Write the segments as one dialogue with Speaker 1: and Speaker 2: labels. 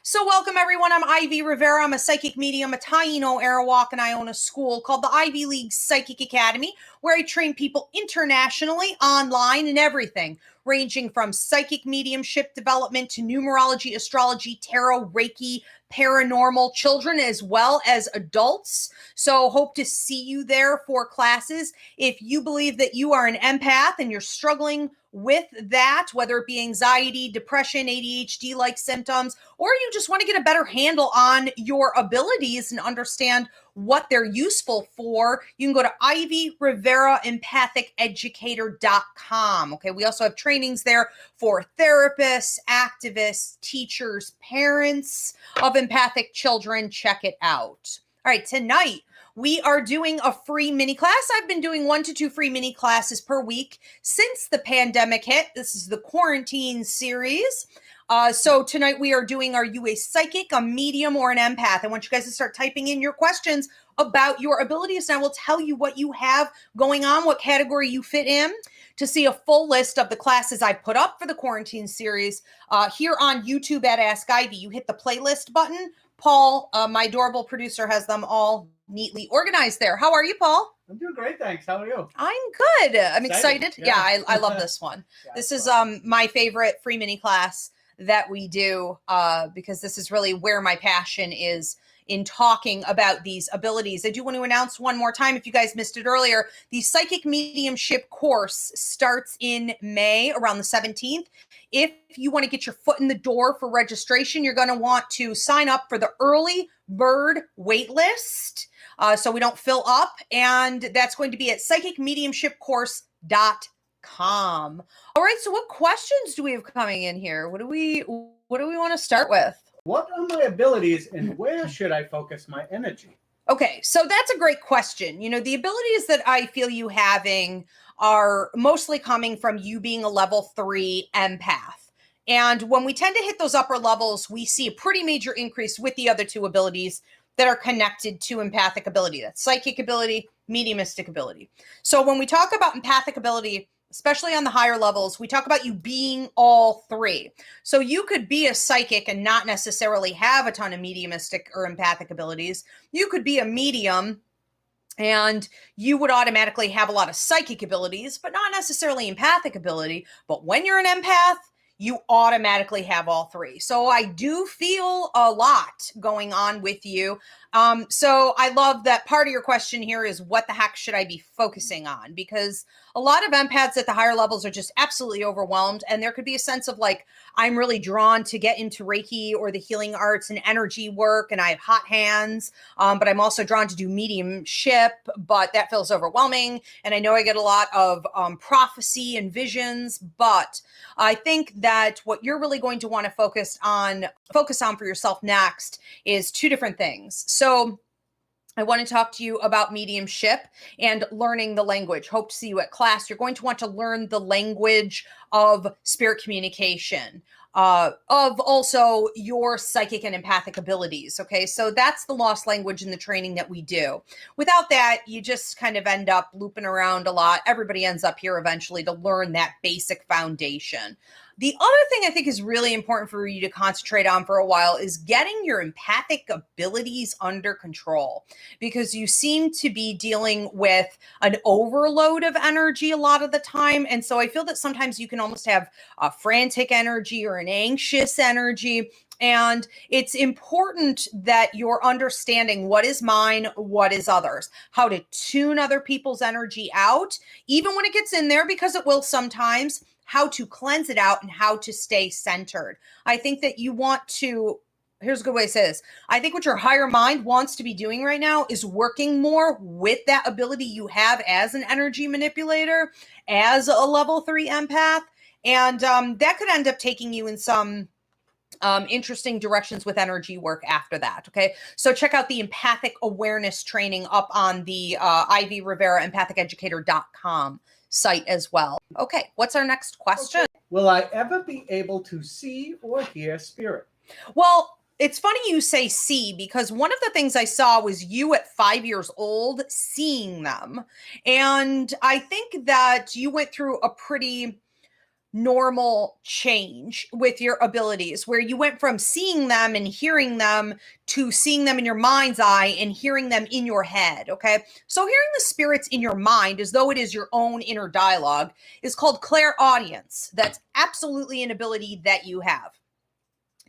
Speaker 1: So welcome everyone, I'm Ivy Rivera. I'm a psychic medium, a Taino Arawak, and I own a school called the Ivy League Psychic Academy, where I train people internationally, online, and everything, ranging from psychic mediumship development to numerology, astrology, tarot, Reiki, paranormal, children as well as adults. So hope to see you there for classes. If you believe that you are an empath and you're struggling with that, whether it be anxiety, depression, ADHD-like symptoms, or you just want to get a better handle on your abilities and understand what they're useful for, you can go to ivyriveraempatheceducator.com. Okay, we also have trainings there for therapists, activists, teachers, parents of empathic children. Check it out. All right, tonight we are doing a free mini class. I've been doing 1 to 2 free mini classes per week since the pandemic hit. This is the quarantine series. So tonight we are doing, are you a psychic, a medium, or an empath? I want you guys to start typing in your questions about your abilities, and I will tell you what you have going on, what category you fit in. To see a full list of the classes I put up for the quarantine series here on YouTube at Ask Ivy, you hit the playlist button. Paul, my adorable producer, has them all neatly organized there. How are you, Paul?
Speaker 2: I'm doing great, thanks. How are you?
Speaker 1: I'm good. I'm excited. Yeah, I love this one. Yeah, this is my favorite free mini class that we do because this is really where my passion is in talking about these abilities. I do want to announce one more time, if you guys missed it earlier, the Psychic Mediumship course starts in May around the 17th. If you want to get your foot in the door for registration, you're going to want to sign up for the early bird wait list so we don't fill up. And that's going to be at psychicmediumshipcourse.com. All right, so what questions do we have coming in here? What do we want to start with?
Speaker 2: What are my abilities and where should I focus my energy?
Speaker 1: Okay, so that's a great question. You know, the abilities that I feel you having are mostly coming from you being a level 3 empath. And when we tend to hit those upper levels, we see a pretty major increase with the other two abilities that are connected to empathic ability. That's psychic ability, mediumistic ability. So when we talk about empathic ability, especially on the higher levels, we talk about you being all three. So you could be a psychic and not necessarily have a ton of mediumistic or empathic abilities. You could be a medium and you would automatically have a lot of psychic abilities, but not necessarily empathic ability. But when you're an empath, you automatically have all three. So I do feel a lot going on with you. So I love that part of your question here is what the heck should I be focusing on? Because a lot of empaths at the higher levels are just absolutely overwhelmed. And there could be a sense of like, I'm really drawn to get into Reiki or the healing arts and energy work. And I have hot hands, but I'm also drawn to do mediumship, but that feels overwhelming. And I know I get a lot of prophecy and visions, but I think that what you're really going to want to focus on for yourself next is two different things. So I want to talk to you about mediumship and learning the language. Hope to see you at class. You're going to want to learn the language of spirit communication, of also your psychic and empathic abilities. Okay, so that's the lost language in the training that we do. Without that, you just kind of end up looping around a lot. Everybody ends up here eventually to learn that basic foundation. The other thing I think is really important for you to concentrate on for a while is getting your empathic abilities under control, because you seem to be dealing with an overload of energy a lot of the time. And so I feel that sometimes you can almost have a frantic energy or an anxious energy. And it's important that you're understanding what is mine, what is others, how to tune other people's energy out, even when it gets in there, because it will sometimes, how to cleanse it out and how to stay centered. I think that you want to, here's a good way to say this. I think what your higher mind wants to be doing right now is working more with that ability you have as an energy manipulator, as a level 3 empath. And that could end up taking you in some interesting directions with energy work after that. Okay. So check out the empathic awareness training up on the ivyriveraempatheceducator.com site as well. Okay. What's our next question?
Speaker 2: Okay. Will I ever be able to see or hear spirit?
Speaker 1: Well, it's funny you say see, because one of the things I saw was you at 5 years old seeing them. And I think that you went through a pretty normal change with your abilities, where you went from seeing them and hearing them to seeing them in your mind's eye and hearing them in your head. Okay. So hearing the spirits in your mind as though it is your own inner dialogue is called clairaudience. That's absolutely an ability that you have.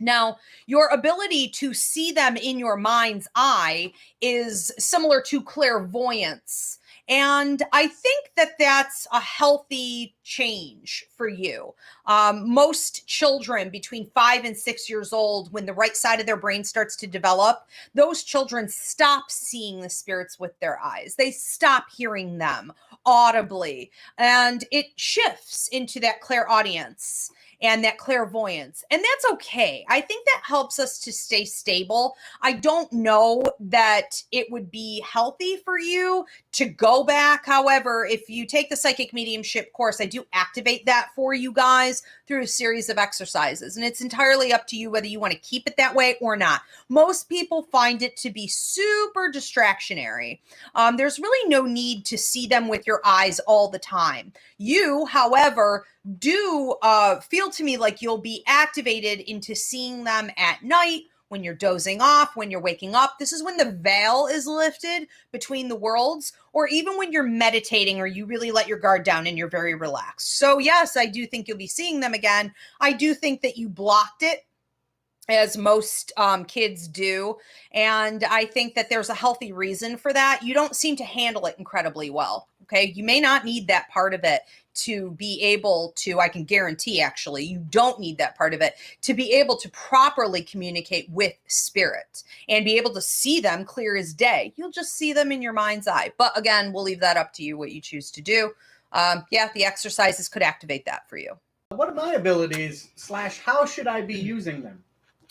Speaker 1: Now, your ability to see them in your mind's eye is similar to clairvoyance. And I think that that's a healthy change for you. Most children between 5 and 6 years old, when the right side of their brain starts to develop, those children stop seeing the spirits with their eyes. They stop hearing them audibly, and it shifts into that clairaudience and that clairvoyance. And that's okay. I think that helps us to stay stable. I don't know that it would be healthy for you to go back. However, if you take the psychic mediumship course, I do activate that for you guys through a series of exercises. And it's entirely up to you whether you want to keep it that way or not. Most people find it to be super distractionary. There's really no need to see them with your eyes all the time. You, however, do feel to me like you'll be activated into seeing them at night, when you're dozing off, when you're waking up. This is when the veil is lifted between the worlds, or even when you're meditating or you really let your guard down and you're very relaxed. So yes, I do think you'll be seeing them again. I do think that you blocked it, as most kids do. And I think that there's a healthy reason for that. You don't seem to handle it incredibly well. Okay. You may not need that part of it to be able to, I can guarantee actually, you don't need that part of it to be able to properly communicate with spirit and be able to see them clear as day. You'll just see them in your mind's eye. But again, we'll leave that up to you, what you choose to do. Yeah, the exercises could activate that for you.
Speaker 2: What are my abilities / how should I be using them?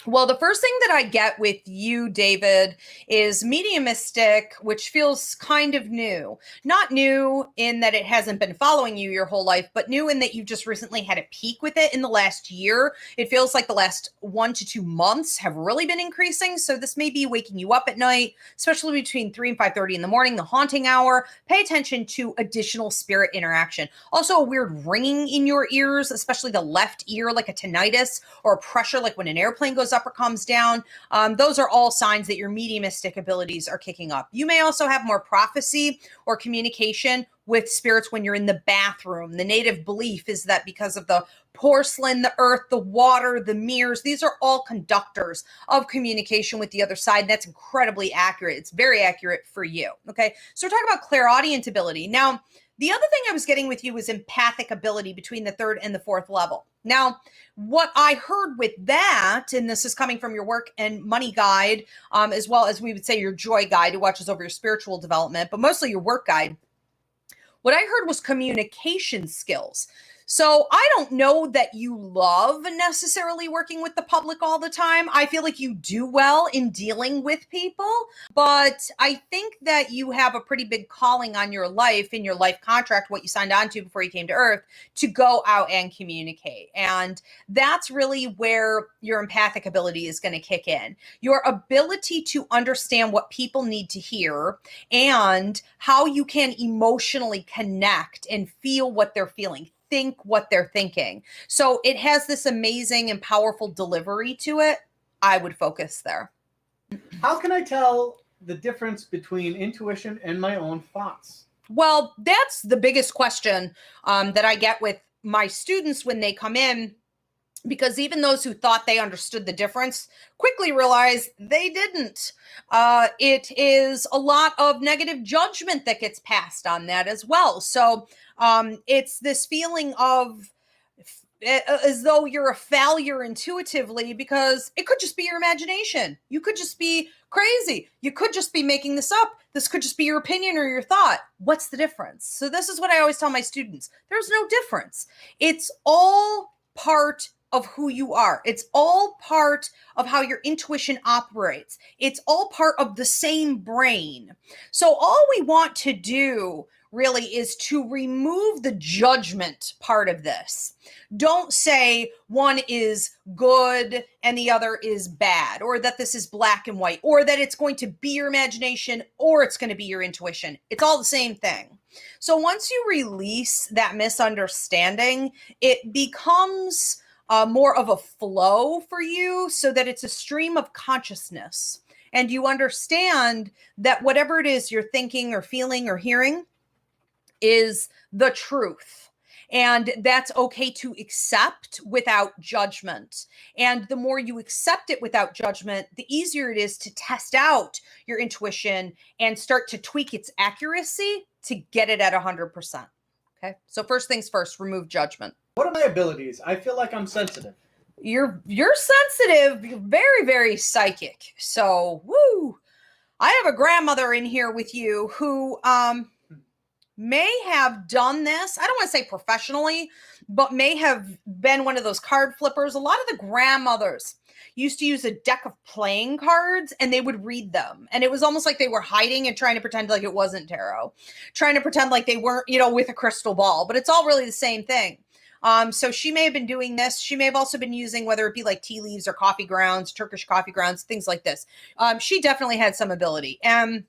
Speaker 1: Well, the first thing that I get with you, David, is mediumistic, which feels kind of new. Not new in that it hasn't been following you your whole life, but new in that you just recently had a peak with it in the last year. It feels like the last 1 to 2 months have really been increasing. So this may be waking you up at night, especially between 3 and 5:30 in the morning, the haunting hour. Pay attention to additional spirit interaction. Also a weird ringing in your ears, especially the left ear, like a tinnitus or a pressure, like when an airplane goes up or comes down. Those are all signs that your mediumistic abilities are kicking up. You may also have more prophecy or communication with spirits when you're in the bathroom. The native belief is that because of the porcelain, the earth, the water, the mirrors, these are all conductors of communication with the other side. That's incredibly accurate. It's very accurate for you. Okay. So we're talking about clairaudient ability. Now, the other thing I was getting with you was empathic ability between the 3rd and the 4th level. Now, what I heard with that, and this is coming from your work and money guide, as well as we would say your joy guide who watches over your spiritual development, but mostly your work guide, what I heard was communication skills. So I don't know that you love necessarily working with the public all the time. I feel like you do well in dealing with people, but I think that you have a pretty big calling on your life, in your life contract, what you signed on to before you came to Earth, to go out and communicate. And that's really where your empathic ability is going to kick in. Your ability to understand what people need to hear and how you can emotionally connect and feel what they're feeling. Think what they're thinking. So it has this amazing and powerful delivery to it. I would focus there.
Speaker 2: How can I tell the difference between intuition and my own thoughts?
Speaker 1: Well, that's the biggest question that I get with my students when they come in, because even those who thought they understood the difference quickly realize they didn't. It is a lot of negative judgment that gets passed on that as well. So it's this feeling of as though you're a failure intuitively, because it could just be your imagination. You could just be crazy. You could just be making this up. This could just be your opinion or your thought. What's the difference? So this is what I always tell my students. There's no difference. It's all part of who you are. It's all part of how your intuition operates. It's all part of the same brain. So all we want to do really is to remove the judgment part of this. Don't say one is good and the other is bad, or that this is black and white, or that it's going to be your imagination or it's going to be your intuition. It's all the same thing. So once you release that misunderstanding, it becomes more of a flow for you, so that it's a stream of consciousness. And you understand that whatever it is you're thinking or feeling or hearing is the truth. And that's okay to accept without judgment. And the more you accept it without judgment, the easier it is to test out your intuition and start to tweak its accuracy to get it at 100%. Okay. So first things first, remove judgment.
Speaker 2: What are my abilities? I feel like I'm sensitive.
Speaker 1: You're sensitive. You're very, very psychic. So, woo. I have a grandmother in here with you who, may have done this, I don't want to say professionally, but may have been one of those card flippers. A lot of the grandmothers used to use a deck of playing cards and they would read them. And it was almost like they were hiding and trying to pretend like it wasn't tarot, trying to pretend like they weren't, with a crystal ball, but it's all really the same thing. So she may have been doing this. She may have also been using, whether it be like tea leaves or coffee grounds, Turkish coffee grounds, things like this. She definitely had some ability. And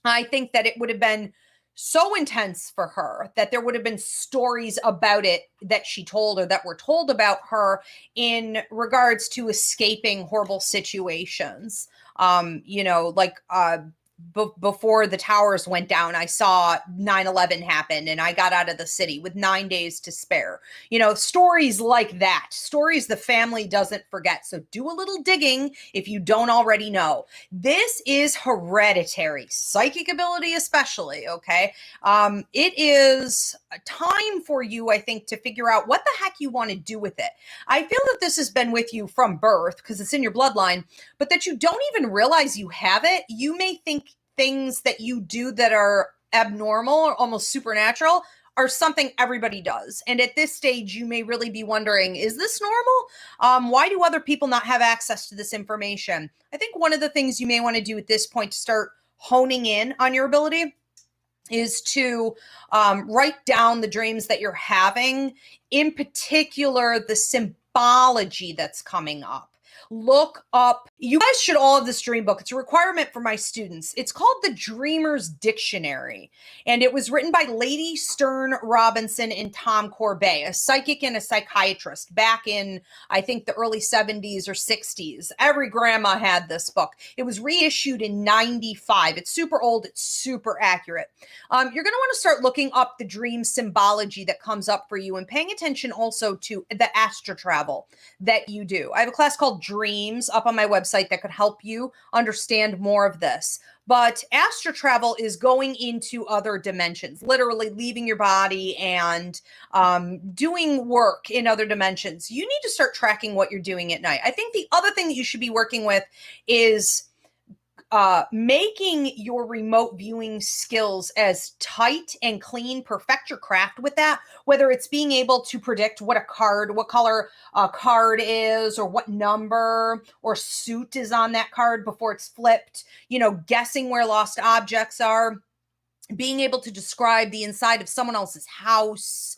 Speaker 1: I think that it would have been so intense for her that there would have been stories about it that she told, or that were told about her in regards to escaping horrible situations. Before the towers went down, I saw 9/11 happen and I got out of the city with 9 days to spare. Stories like that, stories the family doesn't forget. So do a little digging if you don't already know. This is hereditary, psychic ability especially, okay? It is a time for you, I think, to figure out what the heck you want to do with it. I feel that this has been with you from birth because it's in your bloodline, but that you don't even realize you have it. You may think things that you do that are abnormal or almost supernatural are something everybody does. And at this stage, you may really be wondering, is this normal? Why do other people not have access to this information? I think one of the things you may want to do at this point to start honing in on your ability is to write down the dreams that you're having, in particular, the symbology that's coming up. Look up, you guys should all have this dream book. It's a requirement for my students. It's called The Dreamer's Dictionary. And it was written by Lady Stern Robinson and Tom Corbet, a psychic and a psychiatrist back in, I think, the early 70s or 60s. Every grandma had this book. It was reissued in 95. It's super old. It's super accurate. You're going to want to start looking up the dream symbology that comes up for you and paying attention also to the astro travel that you do. I have a class called Dreams up on my website that could help you understand more of this. But astro travel is going into other dimensions, literally leaving your body and doing work in other dimensions. You need to start tracking what you're doing at night. I think the other thing that you should be working with is making your remote viewing skills as tight and clean. Perfect your craft with that, whether it's being able to predict what color a card is, or what number or suit is on that card before it's flipped, guessing where lost objects are, being able to describe the inside of someone else's house,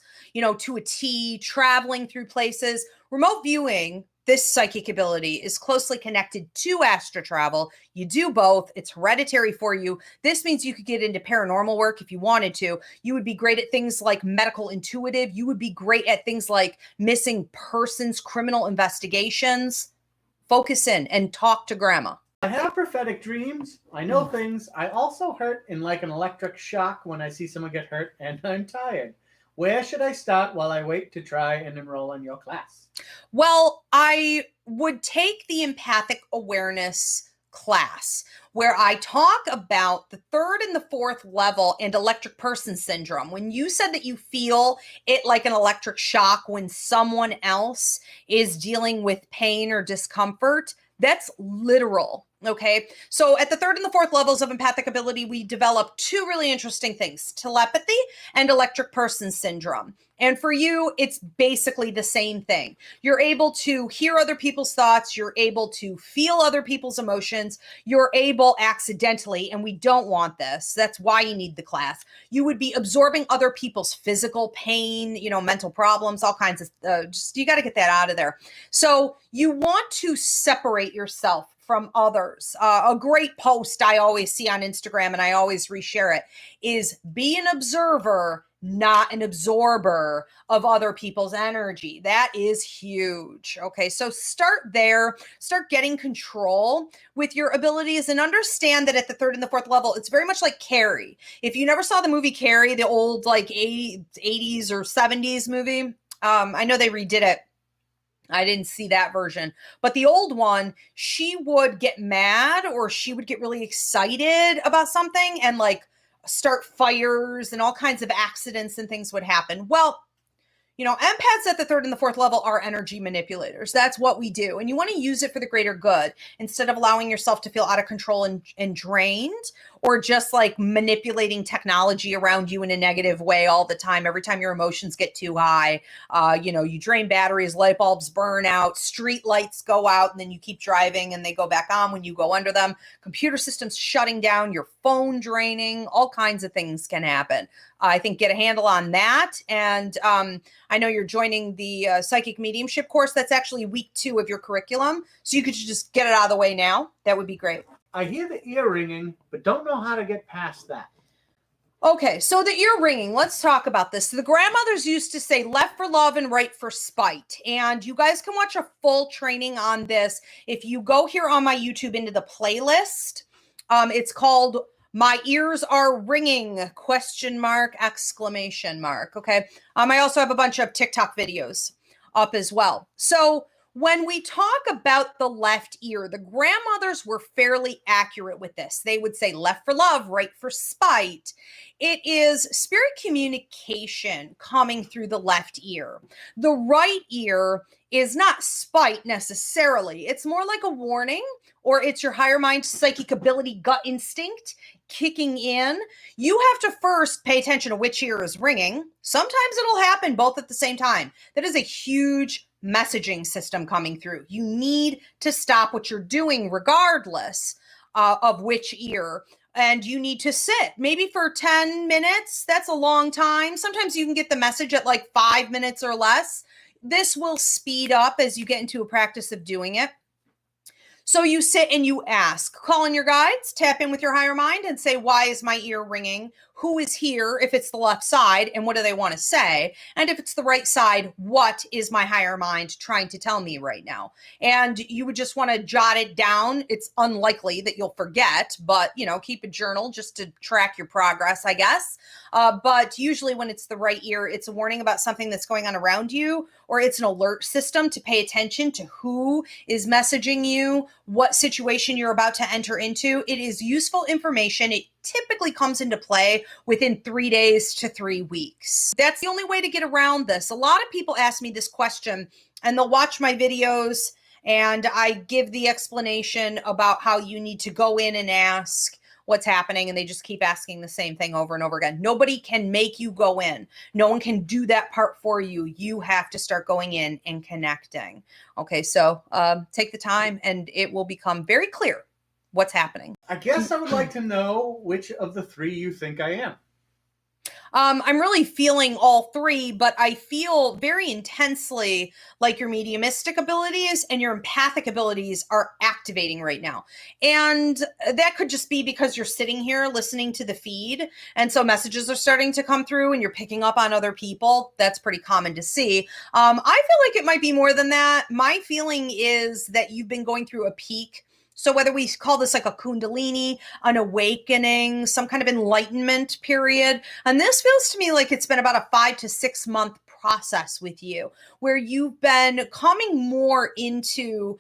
Speaker 1: to a T, traveling through places. Remote viewing, this psychic ability, is closely connected to astro travel. You do both. It's hereditary for you. This means you could get into paranormal work if you wanted to. You would be great at things like medical intuitive. You would be great at things like missing persons, criminal investigations. Focus in and talk to grandma.
Speaker 2: I have prophetic dreams. I know things. I also hurt in like an electric shock when I see someone get hurt, and I'm tired. Where should I start while I wait to try and enroll in your class?
Speaker 1: Well, I would take the empathic awareness class where I talk about the third and the fourth level and electric person syndrome. When you said that you feel it like an electric shock when someone else is dealing with pain or discomfort, that's literal. Okay. So at the third and the fourth levels of empathic ability, we develop two really interesting things: telepathy and electric person syndrome. And for you, it's basically the same thing. You're able to hear other people's thoughts. You're able to feel other people's emotions. You're able accidentally, and we don't want this. That's why you need the class. You would be absorbing other people's physical pain, mental problems, all kinds of, you got to get that out of there. So you want to separate yourself from others. A great post I always see on Instagram, and I always reshare it, is be an observer, not an absorber of other people's energy. That is huge. Okay, so start there, start getting control with your abilities, and understand that at the third and the fourth level, it's very much like Carrie. If you never saw the movie Carrie, the old like 80s or 70s movie, I know they redid it. I didn't see that version, but the old one, she would get mad or she would get really excited about something and like start fires and all kinds of accidents and things would happen. Well, you know, empaths at the third and the fourth level are energy manipulators. That's what we do. And you want to use it for the greater good instead of allowing yourself to feel out of control and drained, or just like manipulating technology around you in a negative way all the time. Every time your emotions get too high, you know, you drain batteries, light bulbs burn out, street lights go out, and then you keep driving and they go back on when you go under them. Computer systems shutting down, your phone draining, all kinds of things can happen. I think get a handle on that. And I know you're joining the psychic mediumship course. That's actually week 2 of your curriculum. So you could just get it out of the way now. That would be great.
Speaker 2: I hear the ear ringing, but don't know how to get past that.
Speaker 1: Okay, so the ear ringing, let's talk about this. The grandmothers used to say left for love and right for spite. And you guys can watch a full training on this. If you go here on my YouTube into the playlist, it's called My Ears Are Ringing, ? Okay. I also have a bunch of TikTok videos up as well. So when we talk about the left ear, the grandmothers were fairly accurate with this. They would say left for love, right for spite. It is spirit communication coming through the left ear. The right ear is not spite necessarily. It's more like a warning, or it's your higher mind psychic ability, gut instinct kicking in. You have to first pay attention to which ear is ringing. Sometimes it'll happen both at the same time. That is a huge messaging system coming through. You need to stop what you're doing regardless of which ear. And you need to sit maybe for 10 minutes. That's a long time. Sometimes you can get the message at like 5 minutes or less. This will speed up as you get into a practice of doing it. So you sit and you ask, call in your guides, tap in with your higher mind and say, why is my ear ringing? Who is here if it's the left side, and what do they want to say? And if it's the right side, what is my higher mind trying to tell me right now? And you would just want to jot it down. It's unlikely that you'll forget, but, you know, keep a journal just to track your progress, I guess. But usually when it's the right ear, it's a warning about something that's going on around you, or it's an alert system to pay attention to who is messaging you, what situation you're about to enter into. It is useful information. It typically comes into play within 3 days to 3 weeks. That's the only way to get around this. A lot of people ask me this question and they'll watch my videos and I give the explanation about how you need to go in and ask what's happening, and they just keep asking the same thing over and over again. Nobody can make you go in. No one can do that part for you. You have to start going in and connecting. Okay, so take the time and it will become very clear what's happening.
Speaker 2: I guess I would like to know which of the 3 you think I am.
Speaker 1: I'm really feeling all 3, but I feel very intensely like your mediumistic abilities and your empathic abilities are activating right now. And that could just be because you're sitting here listening to the feed. And so messages are starting to come through and you're picking up on other people. That's pretty common to see. I feel like it might be more than that. My feeling is that you've been going through a peak. So whether we call this like a kundalini, an awakening, some kind of enlightenment period, and this feels to me like it's been about a 5 to 6 month process with you, where you've been coming more into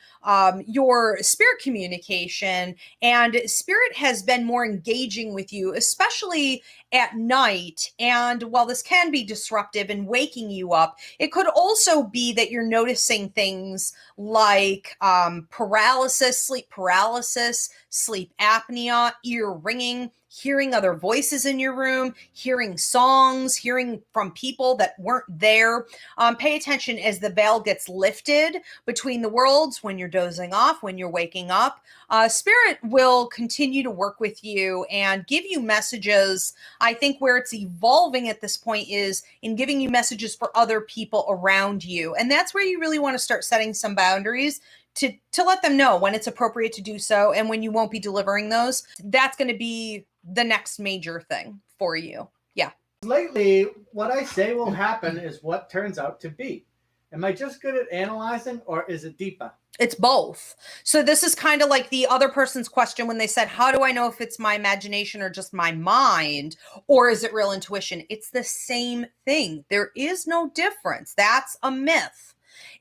Speaker 1: your spirit communication, and spirit has been more engaging with you, especially at night. And while this can be disruptive and waking you up, it could also be that you're noticing things like paralysis, sleep apnea, ear ringing, hearing other voices in your room, hearing songs, hearing from people that weren't there. Pay attention as the veil gets lifted between the worlds, when you're dozing off, when you're waking up. Spirit will continue to work with you and give you messages. I think where it's evolving at this point is in giving you messages for other people around you. And that's where you really want to start setting some boundaries to let them know when it's appropriate to do so and when you won't be delivering those. That's going to be the next major thing for you. Yeah.
Speaker 2: Lately, what I say will happen is what turns out to be. Am I just good at analyzing, or is it deeper?
Speaker 1: It's both. So this is kind of like the other person's question when they said, how do I know if it's my imagination or just my mind, or is it real intuition? It's the same thing. There is no difference. That's a myth.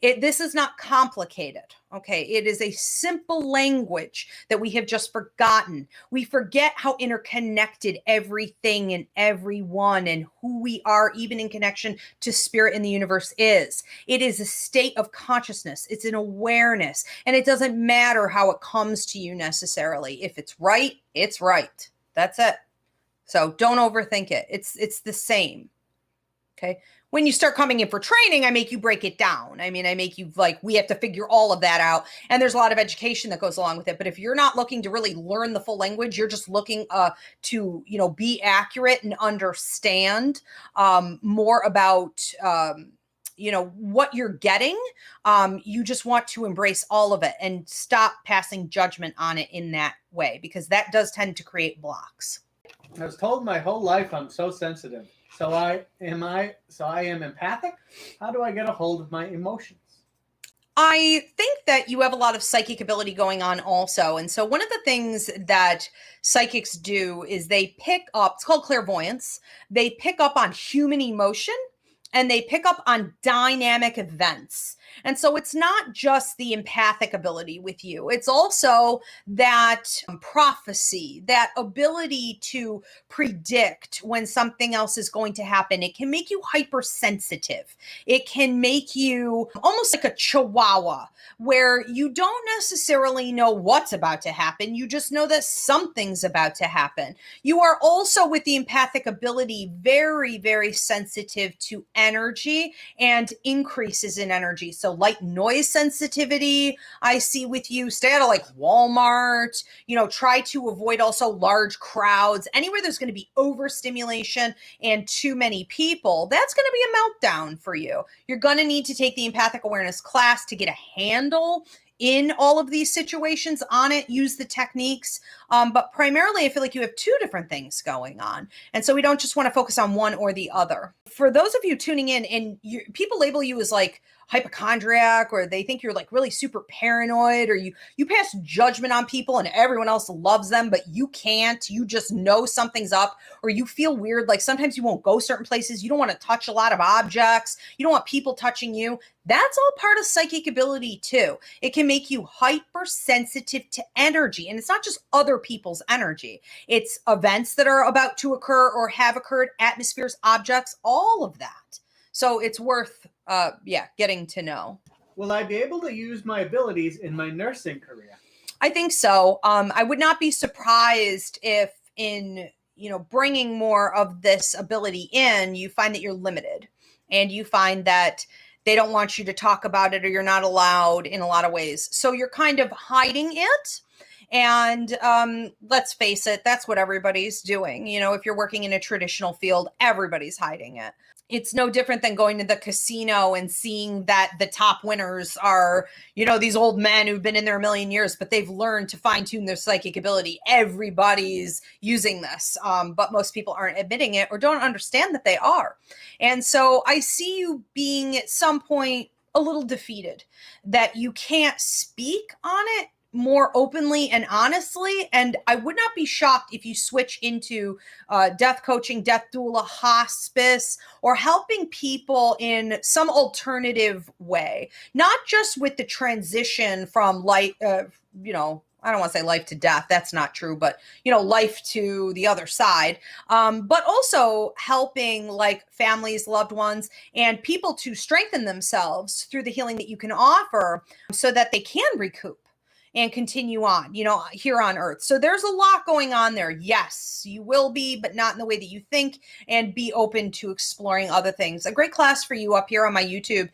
Speaker 1: This is not complicated. Okay. It is a simple language that we have just forgotten. We forget how interconnected everything and everyone and who we are, even in connection to spirit in the universe is. It is a state of consciousness. It's an awareness, and it doesn't matter how it comes to you necessarily. If it's right, it's right. That's it. So don't overthink it. It's the same. Okay. When you start coming in for training, I make you break it down. I mean, I make you we have to figure all of that out. And there's a lot of education that goes along with it. But if you're not looking to really learn the full language, you're just looking to, be accurate and understand more about, what you're getting. You just want to embrace all of it and stop passing judgment on it in that way, because that does tend to create blocks.
Speaker 2: I was told my whole life I'm so sensitive. So I am empathic? How do I get a hold of my emotions?
Speaker 1: I think that you have a lot of psychic ability going on also. And so one of the things that psychics do is they pick up, it's called clairvoyance. They pick up on human emotion and they pick up on dynamic events. And so it's not just the empathic ability with you. It's also that prophecy, that ability to predict when something else is going to happen. It can make you hypersensitive. It can make you almost like a chihuahua, where you don't necessarily know what's about to happen. You just know that something's about to happen. You are also, with the empathic ability, very, very sensitive to energy and increases in energy. So light noise sensitivity, I see with you. Stay out of like Walmart, try to avoid also large crowds. Anywhere there's going to be overstimulation and too many people, that's going to be a meltdown for you. You're going to need to take the empathic awareness class to get a handle in all of these situations on it, use the techniques. But primarily, I feel like you have two different things going on. And so we don't just want to focus on one or the other. For those of you tuning in, and people label you as like hypochondriac, or they think you're like really super paranoid, or you pass judgment on people and everyone else loves them, but you can't. You just know something's up, or you feel weird. Like sometimes you won't go certain places. You don't want to touch a lot of objects. You don't want people touching you. That's all part of psychic ability too. It can make you hypersensitive to energy. And it's not just other people's energy. It's events that are about to occur or have occurred, atmospheres, objects, all of that. So it's worth, getting to know.
Speaker 2: Will I be able to use my abilities in my nursing career?
Speaker 1: I think so. I would not be surprised if in, bringing more of this ability in, you find that you're limited, and you find that they don't want you to talk about it, or you're not allowed in a lot of ways. So you're kind of hiding it. And let's face it, that's what everybody's doing. If you're working in a traditional field, everybody's hiding it. It's no different than going to the casino and seeing that the top winners are, these old men who've been in there a million years, but they've learned to fine tune their psychic ability. Everybody's using this, but most people aren't admitting it or don't understand that they are. And so I see you being at some point a little defeated, that you can't speak on it more openly and honestly. And I would not be shocked if you switch into death coaching, death doula, hospice, or helping people in some alternative way, not just with the transition from life, I don't want to say life to death. That's not true, but life to the other side. But also helping like families, loved ones, and people to strengthen themselves through the healing that you can offer so that they can recoup and continue on, here on Earth. So there's a lot going on there. Yes, you will be, but not in the way that you think, and be open to exploring other things. A great class for you up here on my YouTube.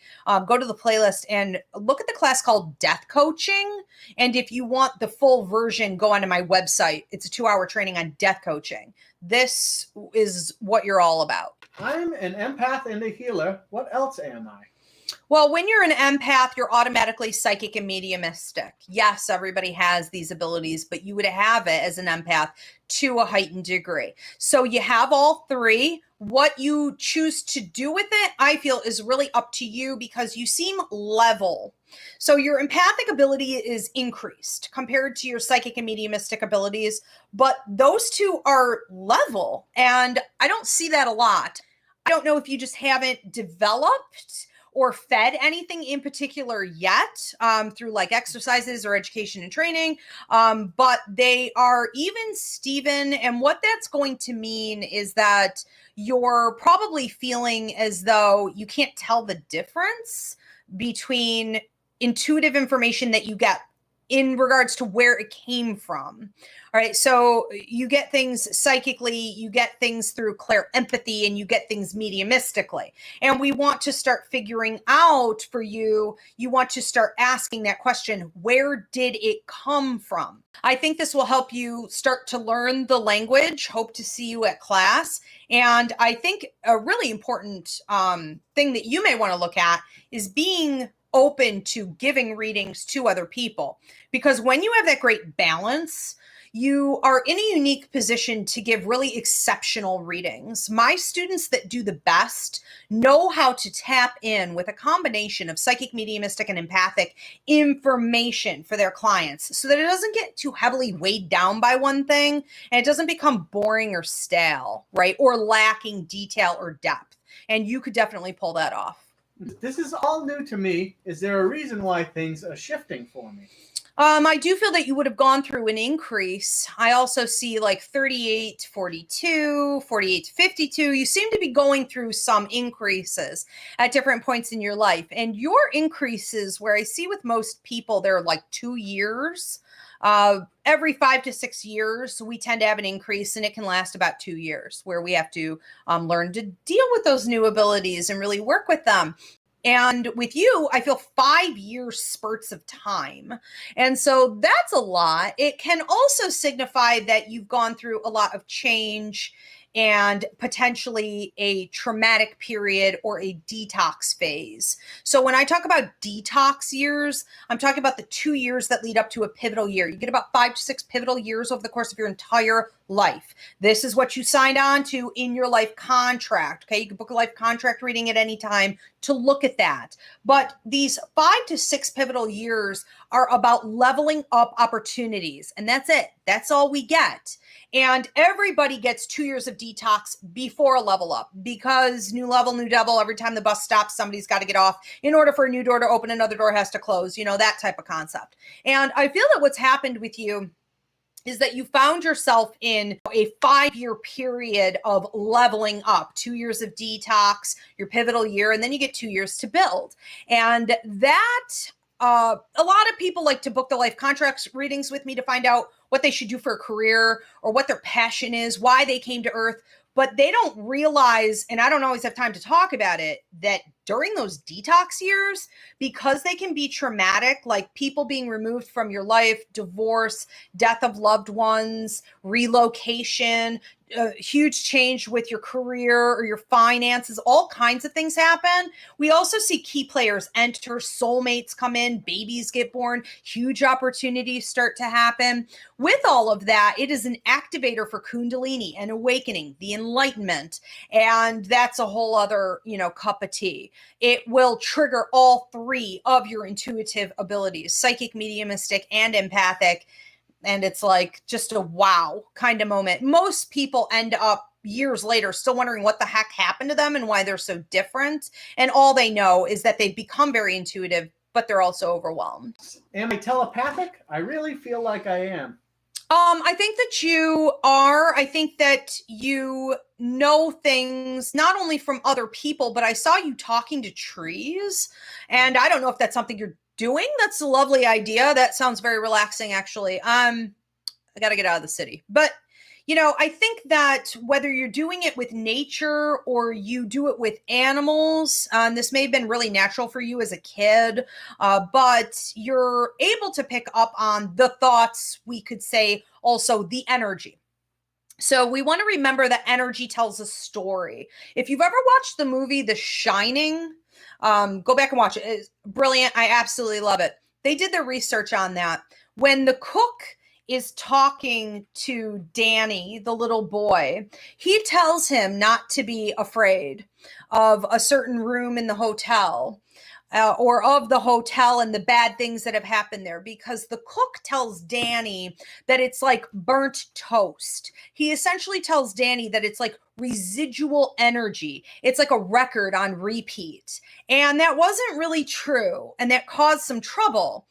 Speaker 1: Go to the playlist and look at the class called Death Coaching. And if you want the full version, go onto my website. It's a 2-hour training on death coaching. This is what you're all about.
Speaker 2: I'm an empath and a healer. What else am I?
Speaker 1: Well, when you're an empath, you're automatically psychic and mediumistic. Yes, everybody has these abilities, but you would have it as an empath to a heightened degree. So you have all three. What you choose to do with it, I feel, is really up to you because you seem level. So your empathic ability is increased compared to your psychic and mediumistic abilities, but those two are level. And I don't see that a lot. I don't know if you just haven't developed or fed anything in particular yet through like exercises or education and training, but they are even Steven. And what that's going to mean is that you're probably feeling as though you can't tell the difference between intuitive information that you get in regards to where it came from. All right. So you get things psychically, you get things through clair empathy, and you get things mediumistically. And we want to start figuring out for you, you want to start asking that question, where did it come from? I think this will help you start to learn the language. Hope to see you at class. And I think a really important thing that you may want to look at is being open to giving readings to other people. Because when you have that great balance, you are in a unique position to give really exceptional readings. My students that do the best know how to tap in with a combination of psychic, mediumistic, and empathic information for their clients so that it doesn't get too heavily weighed down by one thing and it doesn't become boring or stale, right? Or lacking detail or depth. And you could definitely pull that off.
Speaker 2: This is all new to me. Is there a reason why things are shifting for me?
Speaker 1: I do feel that you would have gone through an increase. I also see like 38, 42, 48, 52. You seem to be going through some increases at different points in your life. And your increases, where I see with most people, they're like 2 years. Every 5 to 6 years, we tend to have an increase, and it can last about 2 years, where we have to learn to deal with those new abilities and really work with them. And with you, I feel 5-year spurts of time. And so that's a lot. It can also signify that you've gone through a lot of change and potentially a traumatic period or a detox phase. So when I talk about detox years, I'm talking about the 2 years that lead up to a pivotal year. You get about 5 to 6 pivotal years over the course of your entire life. This is what you signed on to in your life contract. Okay, you can book a life contract reading at any time to look at that. But these 5 to 6 pivotal years are about leveling up opportunities. And that's it. That's all we get. And everybody gets 2 years of detox before a level up, because new level, new devil. Every time the bus stops, somebody's got to get off. In order for a new door to open, another door has to close, that type of concept. And I feel that what's happened with you is that you found yourself in a 5-year period of leveling up, 2 years of detox, your pivotal year, and then you get 2 years to build. And that, a lot of people like to book the life contracts readings with me to find out what they should do for a career or what their passion is, why they came to Earth. But they don't realize, and I don't always have time to talk about it, that during those detox years, because they can be traumatic, like people being removed from your life, divorce, death of loved ones, relocation, huge change with your career or your finances, all kinds of things happen. We also see key players enter, soulmates come in, babies get born, huge opportunities start to happen. With all of that, it is an activator for Kundalini and awakening, the enlightenment. And that's a whole other, cup of tea. It will trigger all three of your intuitive abilities, psychic, mediumistic, and empathic. And it's like just a wow kind of moment. Most people end up years later still wondering what the heck happened to them and why they're so different. And all they know is that they've become very intuitive, but they're also overwhelmed.
Speaker 2: Am I telepathic? I really feel like I am.
Speaker 1: I think that you are. I think that you know things not only from other people, but I saw you talking to trees. And I don't know if that's something you're doing. That's a lovely idea. That sounds very relaxing, actually. I got to get out of the city. But, I think that whether you're doing it with nature or you do it with animals, this may have been really natural for you as a kid, but you're able to pick up on the thoughts, we could say also the energy. So we want to remember that energy tells a story. If you've ever watched the movie The Shining, Go back and watch it. It's brilliant. I absolutely love it. They did their research on that. When the cook is talking to Danny, the little boy, he tells him not to be afraid of a certain room in the hotel. Or of the hotel and the bad things that have happened there, because the cook tells Danny that it's like burnt toast. He essentially tells Danny that it's like residual energy. It's like a record on repeat. And that wasn't really true. And that caused some trouble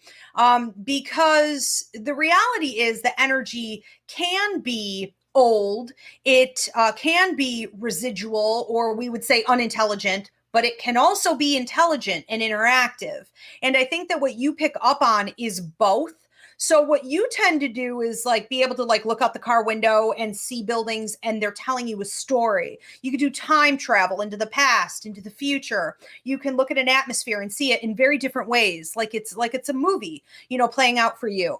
Speaker 1: because the reality is that energy can be old. It can be residual, or we would say unintelligent, but it can also be intelligent and interactive. And I think that what you pick up on is both. So what you tend to do is like be able to like look out the car window and see buildings and they're telling you a story. You can do time travel into the past, into the future. You can look at an atmosphere and see it in very different ways. Like it's a movie, you know, playing out for you.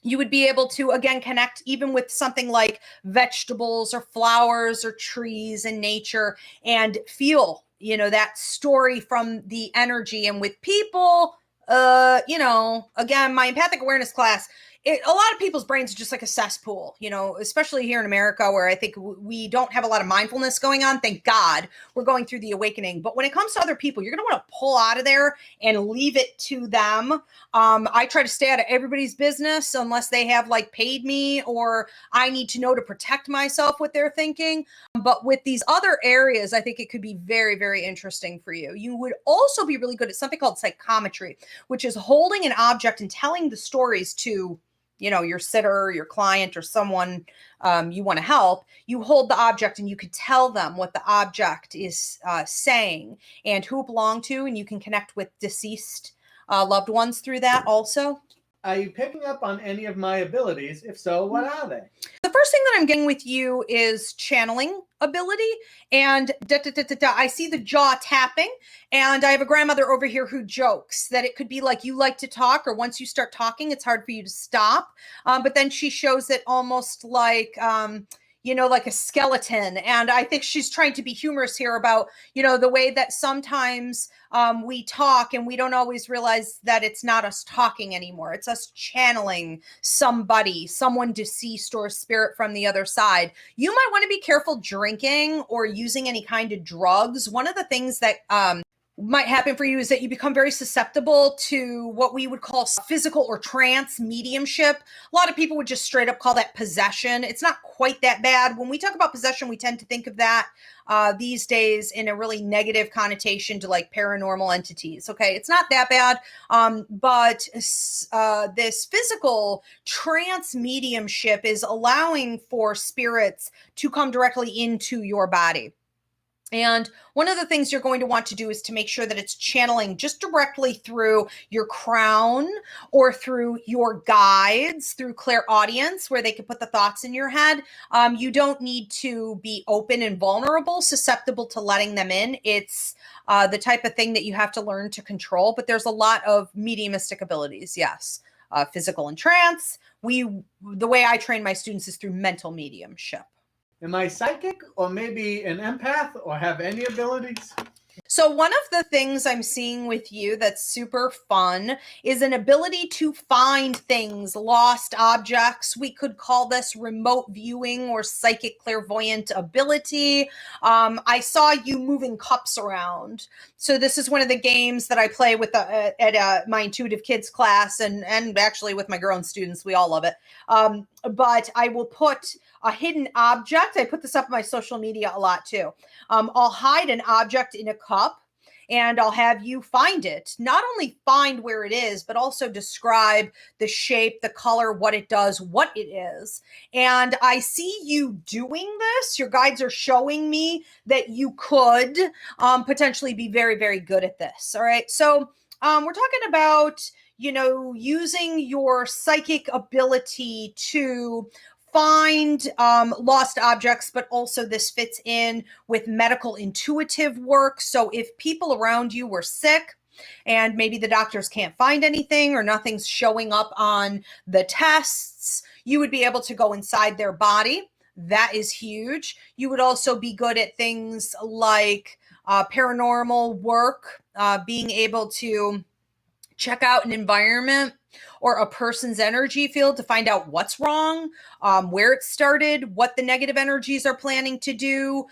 Speaker 1: You would be able to, again, connect even with something like vegetables or flowers or trees and nature and feel, you know, that story from the energy. And with people, you know, again, my empathic awareness class, a lot of people's brains are just like a cesspool, you know, especially here in America, where I think we don't have a lot of mindfulness going on. Thank God we're going through the awakening. But when it comes to other people, you're going to want to pull out of there and leave it to them. I try to stay out of everybody's business unless they have like paid me or I need to know to protect myself what they're thinking. But with these other areas, I think it could be very, very interesting for you. You would also be really good at something called psychometry, which is holding an object and telling the stories to, you know, your sitter, your client, or someone you want to help. You hold the object and you could tell them what the object is saying and who it belonged to, and you can connect with deceased loved ones through that also.
Speaker 2: Are you picking up on any of my abilities? If so, what are they?
Speaker 1: The first thing that I'm getting with you is channeling ability, and I see the jaw tapping, and I have a grandmother over here who jokes that it could be like you like to talk, or once you start talking, it's hard for you to stop. But then she shows it almost like, you know, like a skeleton. And I think she's trying to be humorous here about, you know, the way that sometimes we talk and we don't always realize that it's not us talking anymore. It's us channeling somebody, someone deceased or a spirit from the other side. You might want to be careful drinking or using any kind of drugs. One of the things that might happen for you is that you become very susceptible to what we would call physical or trance mediumship. A lot of people would just straight up call that possession. It's not quite that bad. When we talk about possession, we tend to think of that these days in a really negative connotation to like paranormal entities. Okay, it's not that bad. But this physical trance mediumship is allowing for spirits to come directly into your body. And one of the things you're going to want to do is to make sure that it's channeling just directly through your crown or through your guides, through clairaudience, where they can put the thoughts in your head. You don't need to be open and vulnerable, susceptible to letting them in. It's the type of thing that you have to learn to control. But there's a lot of mediumistic abilities, yes. Physical and trance. The way I train my students is through mental mediumship.
Speaker 2: Am I psychic or maybe an empath or have any abilities?
Speaker 1: So one of the things I'm seeing with you that's super fun is an ability to find things, lost objects. We could call this remote viewing or psychic clairvoyant ability. I saw you moving cups around. So this is one of the games that I play with at my intuitive kids class and actually with my grown students. We all love it. But I will put a hidden object. I put this up on my social media a lot too. I'll hide an object in a cup and I'll have you find it. Not only find where it is, but also describe the shape, the color, what it does, what it is. And I see you doing this. Your guides are showing me that you could potentially be very, very good at this. All right. So we're talking about, you know, using your psychic ability to find lost objects, but also this fits in with medical intuitive work. So if people around you were sick and maybe the doctors can't find anything or nothing's showing up on the tests, you would be able to go inside their body. That is huge. You would also be good at things like paranormal work, being able to check out an environment or a person's energy field to find out what's wrong, where it started, what the negative energies are planning to do,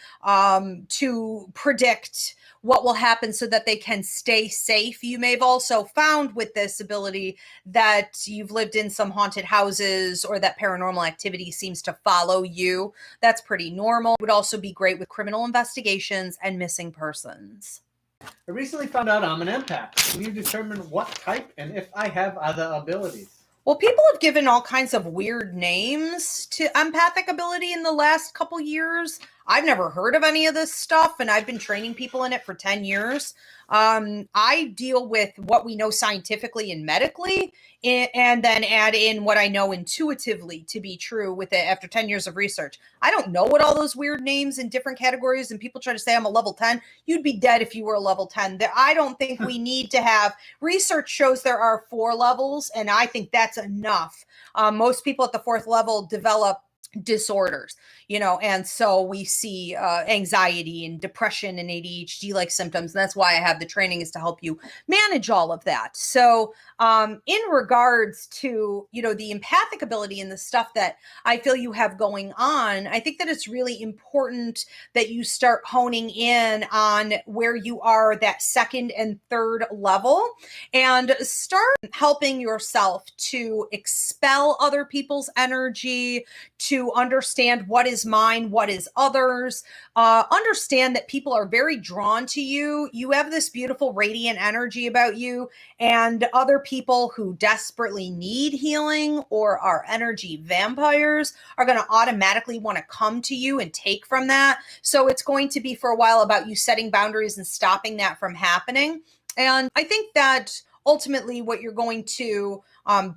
Speaker 1: to predict what will happen so that they can stay safe. You may have also found with this ability that you've lived in some haunted houses or that paranormal activity seems to follow you. That's pretty normal. It would also be great with criminal investigations and missing persons.
Speaker 2: I recently found out I'm an empath. Can you determine what type and if I have other abilities?
Speaker 1: Well, people have given all kinds of weird names to empathic ability in the last couple years. I've never heard of any of this stuff, and I've been training people in it for 10 years. I deal with what we know scientifically and medically, and then add in what I know intuitively to be true with it after 10 years of research. I don't know what all those weird names in different categories, and people try to say I'm a level 10. You'd be dead if you were a level 10. I don't think we need to have, research shows there are 4 levels, and I think that's enough. Most people at the 4th level develop disorders, and so we see anxiety and depression and ADHD-like symptoms. And that's why I have the training, is to help you manage all of that. So in regards to, the empathic ability and the stuff that I feel you have going on, I think that it's really important that you start honing in on where you are that 2nd and 3rd level and start helping yourself to expel other people's energy, to understand what is mine, what is others, understand that people are very drawn to you. You have this beautiful radiant energy about you, and other people who desperately need healing or are energy vampires are going to automatically want to come to you and take from that. So it's going to be for a while about you setting boundaries and stopping that from happening. And I think that ultimately what you're going to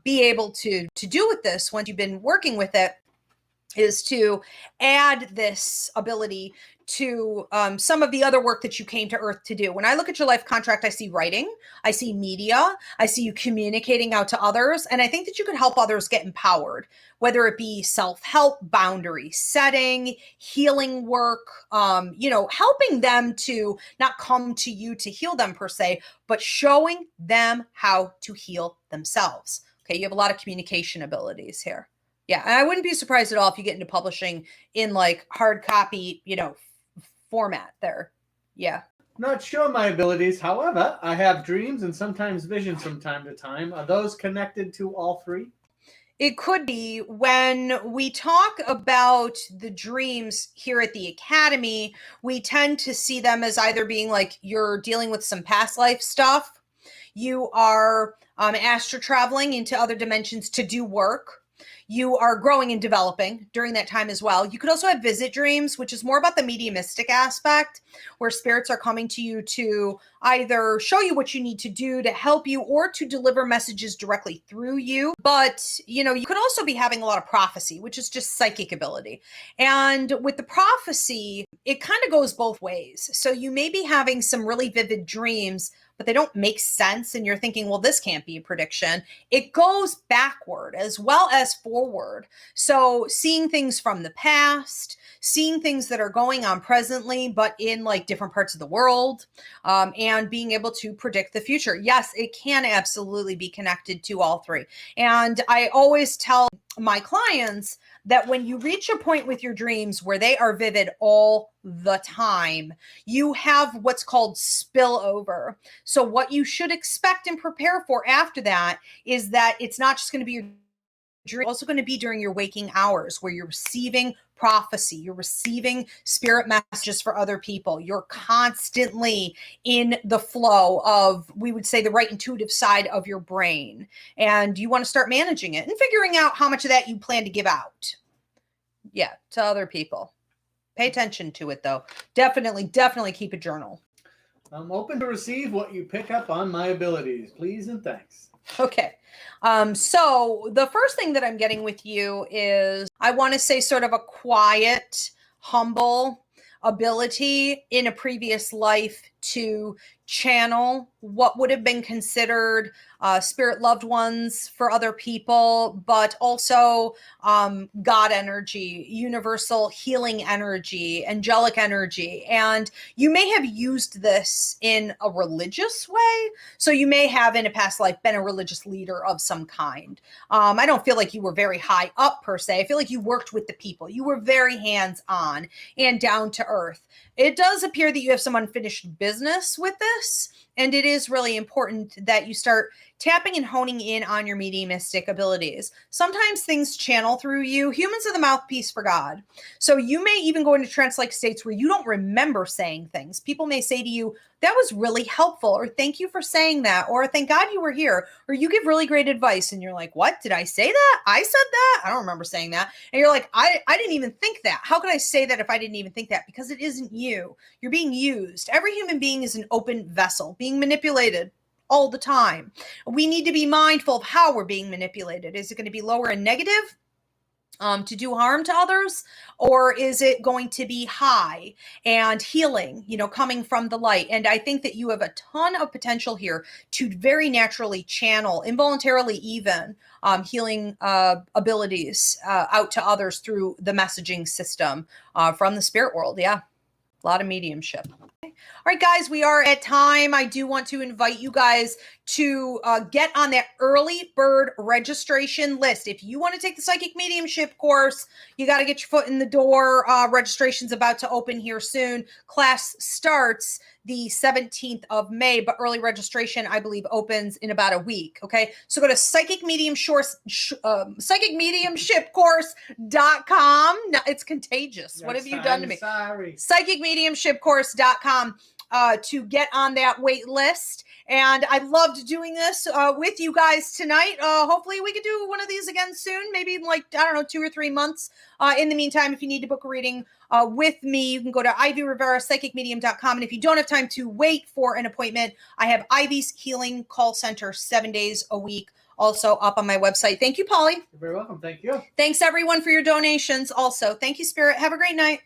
Speaker 1: be able to do with this once you've been working with it is to add this ability to some of the other work that you came to Earth to do. When I look at your life contract, I see writing, I see media, I see you communicating out to others, and I think that you could help others get empowered, whether it be self-help, boundary setting, healing work, helping them to not come to you to heal them per se, but showing them how to heal themselves. Okay, you have a lot of communication abilities here. Yeah, and I wouldn't be surprised at all if you get into publishing in like hard copy, format there. Yeah.
Speaker 2: Not sure my abilities. However, I have dreams and sometimes visions from time to time. Are those connected to all 3?
Speaker 1: It could be. When we talk about the dreams here at the Academy, we tend to see them as either being like you're dealing with some past life stuff, you are astral traveling into other dimensions to do work, you are growing and developing during that time as well. You could also have visit dreams, which is more about the mediumistic aspect, where spirits are coming to you to either show you what you need to do to help you or to deliver messages directly through you. But, you could also be having a lot of prophecy, which is just psychic ability. And with the prophecy, it kind of goes both ways. So you may be having some really vivid dreams, but they don't make sense. And you're thinking, well, this can't be a prediction. It goes backward as well as forward. So seeing things from the past, seeing things that are going on presently, but in like different parts of the world, and being able to predict the future. Yes, it can absolutely be connected to all 3. And I always tell my clients that when you reach a point with your dreams where they are vivid all the time, you have what's called spillover. So what you should expect and prepare for after that is that it's not just going to be your dream, it's also going to be during your waking hours where you're receiving prophecy, you're receiving spirit messages for other people. You're constantly in the flow of, we would say, the right intuitive side of your brain. And you want to start managing it and figuring out how much of that you plan to give out. Yeah, to other people. Pay attention to it, though. Definitely keep a journal.
Speaker 2: I'm open to receive what you pick up on my abilities. Please and thanks.
Speaker 1: Okay. So the first thing that I'm getting with you is, I want to say, sort of a quiet, humble ability in a previous life to channel what would have been considered spirit loved ones for other people, but also God energy, universal healing energy, angelic energy. And you may have used this in a religious way. So you may have in a past life been a religious leader of some kind. I don't feel like you were very high up per se. I feel like you worked with the people. You were very hands-on and down to earth. It does appear that you have some unfinished business with this, and it is really important that you start tapping and honing in on your mediumistic abilities. Sometimes things channel through you. Humans are the mouthpiece for God. So you may even go into trance-like states where you don't remember saying things. People may say to you, that was really helpful, or thank you for saying that, or thank God you were here, or you give really great advice. And you're like, what? Did I say that? I said that? I don't remember saying that. And you're like, I didn't even think that. How could I say that if I didn't even think that? Because it isn't you. You're being used. Every human being is an open vessel, being manipulated all the time. We need to be mindful of how we're being manipulated. Is it going to be lower and negative to do harm to others? Or is it going to be high and healing, coming from the light? And I think that you have a ton of potential here to very naturally channel, involuntarily even, healing abilities out to others through the messaging system from the spirit world. Yeah, a lot of mediumship. All right, guys, we are at time. I do want to invite you guys to get on that early bird registration list. If you want to take the psychic mediumship course, you got to get your foot in the door. Registration's about to open here soon. Class starts the 17th of May, but early registration, I believe, opens in about a week. Okay, so go to psychicmediumshipcourse.com. No, it's contagious. What have you done to me?
Speaker 2: Sorry.
Speaker 1: Psychicmediumshipcourse.com to get on that wait list. And I loved doing this with you guys tonight. Hopefully we could do one of these again soon, maybe in 2 or 3 months. In the meantime, if you need to book a reading with me, you can go to ivyrivera.psychicmedium.com. And if you don't have time to wait for an appointment, I have Ivy's Healing Call Center 7 days a week also up on my website. Thank you, Polly.
Speaker 2: You're very welcome. Thank you.
Speaker 1: Thanks, everyone, for your donations also. Thank you, Spirit. Have a great night.